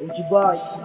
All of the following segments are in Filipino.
OG Bites.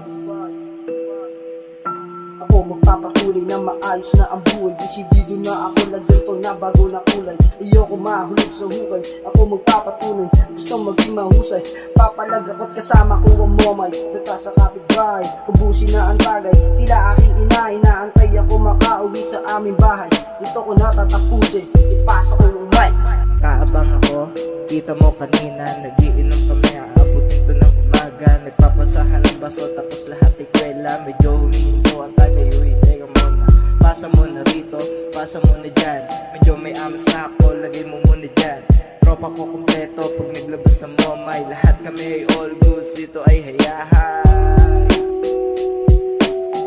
Ako magpapatuloy na maayos na ang buhay. Desidido na ako na ganito na bago na kulay. Ayoko mahulog sa hukay, ako magpapatuloy. Gusto maging mahusay, papalag ako't kasama ko ang momay. Punta sa kapitbahay, ubusin na ang tagay. Tila aking inaantay ako makauwi sa aming bahay. Dito ko natatapusin, ipasa ko yung mic. Kaabang ako, kita mo kanina, nagiinom kami, aabutin to ng umaga. Nagpapasahan ng baso, tapos lahat ikwela. Medyo humihinto ang tagay, uy, teka muna. Pasa mo na rito, pasa mo na dyan. Medyo may amas na ako, lagay mo muna dyan. Tropa ko kompleto, pag naglabas sa momay. Lahat kami ay all goods, dito ay hayahay.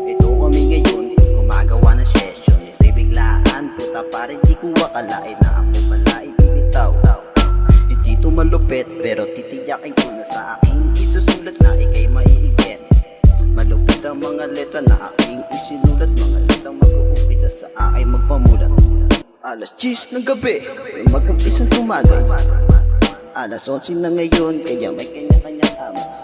Ito kami ngayon, gumagawa ng session. Ito'y biglaan, puta pa rin di ko akalain na ako pala ibibitaw. Hindi to malupit, pero titiyakin ko na sa aking isusulat na ikay maiigit. Malupit ang mga letra na aking isinulat, mga letrang mag-uumpisa sa aking magpamulat. Alas 10 ng gabi, may mag-umpisang tumagay. Alas 11 na ngayon, kaya may kanya-kanyang amas.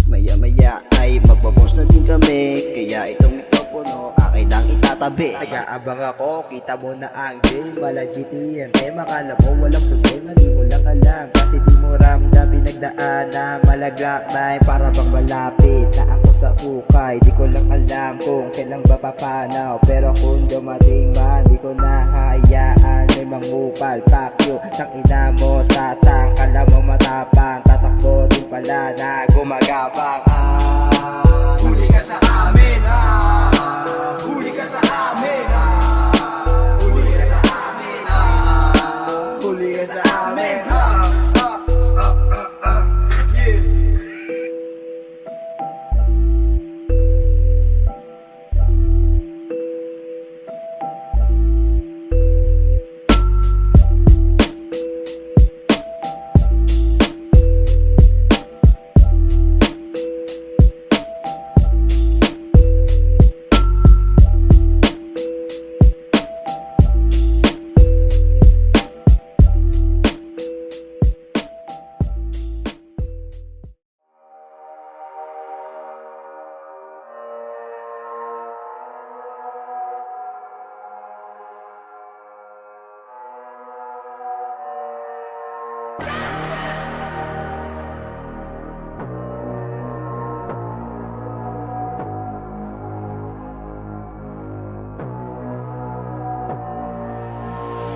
Maya-maya ay magbabos na din kami, kaya itong mikropono akin lang itatabi. Nag-aabang ako, kita mo na ang game. Wala GTN, makala mo walang problema. Di mo lang alam, kasi di mo ramdam. Pinagdaanan, malagak na para bang malapit na ako sa hukay. Di ko lang alam kung kailan ba papanaw, pero kung dumating man, di ko nahahayaan. May mangupal, pakyo, tang ina mo, tatang. Kala mo matapang, tatakbo din pala na gumagapang. Huli ka sa amin, huli ka sa amin, huli ka sa amin, Huli ka sa amin. yeah.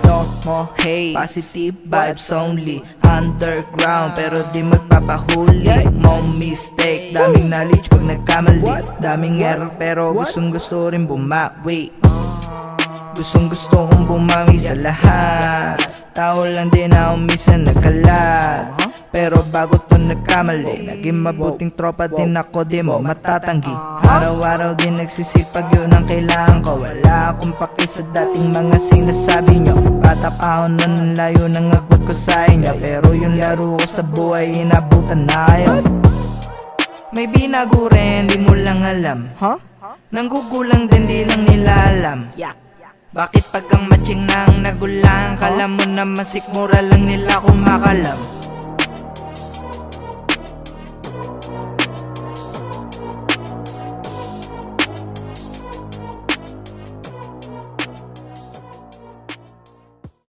No more hate, positive vibes only. Underground, pero di magpapahuli. Mo mistake, daming knowledge pag nagkamali. Daming error, pero gustong gusto rin bumawi. Gustong gusto kong bumawi sa lahat. Tao lang din ako minsan nagkalat, pero bago to nagkamali, naging mabuting tropa din ako, di mo matatanggi. Araw-araw din nagsisipag, yun ang kailangan ko. Wala akong paki sa dating mga sinasabi nyo. Bata pa ako nun, ang layo ng agwat ko sa inyo, pero yung laro ko sa buhay, inabutan na kayo. May binago rin, di mo lang alam, nanggugulang din, di lang nila alam. Bakit pag ang matching nang nagulang, kala mo na masikmura lang nila kumakalam.